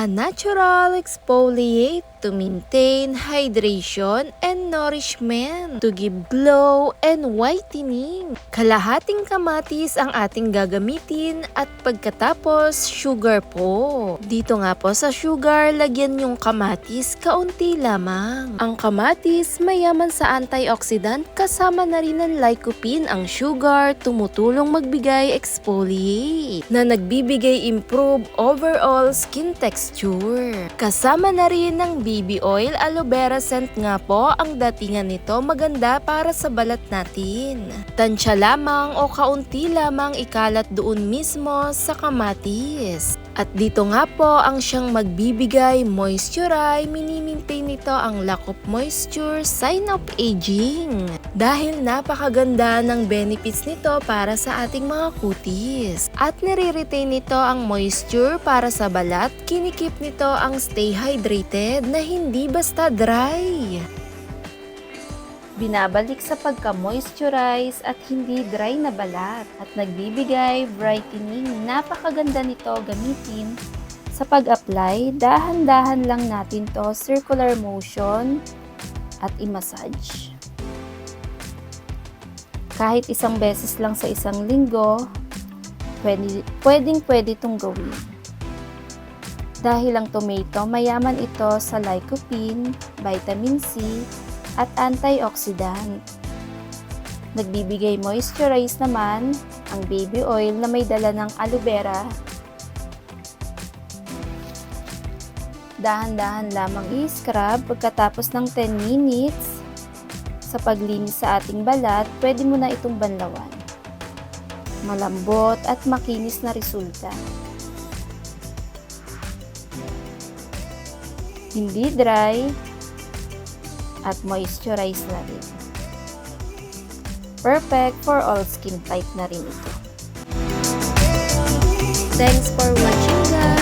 A natural exfoliate to maintain hydration and nourishment, to give glow and whitening. Kalahating kamatis ang ating gagamitin at pagkatapos sugar po. Dito nga po sa sugar, lagyan yung kamatis kaunti lamang. Ang kamatis mayaman sa antioxidant, kasama na rin ng lycopene. Ang sugar tumutulong magbigay exfoliate na nagbibigay improve overall skin texture. Kasama na rin ng baby oil, aloe vera scent nga po ang datingan nito, maganda para sa balat natin. Tansya lamang o kaunti lamang ikalat doon mismo sa kamatis. At dito nga po ang siyang magbibigay moisturize, minimaintain nito ang lack of moisture, sign of aging. Dahil napakaganda ng benefits nito para sa ating mga kutis. At nire-retain nito ang moisture para sa balat, kinikip nito ang stay hydrated na hindi basta dry. Binabalik sa pagka-moisturize at hindi dry na balat at nagbibigay brightening. Napakaganda nito gamitin sa pag-apply. Dahan-dahan lang natin to, circular motion at i-massage. Kahit isang beses lang sa isang linggo, pwedeng itong gawin. Dahil ang tomato, mayaman ito sa lycopene, vitamin C, at antioxidant. Nagbibigay moisturize naman ang baby oil na may dala ng aloe vera. Dahan-dahan lamang i-scrub pagkatapos ng 10 minutes. Sa paglinis sa ating balat, pwede mo na itong banlawan. Malambot at makinis na resulta. Hindi dry at moisturize na rin. Perfect for all skin type na rin ito. Thanks for watching, guys!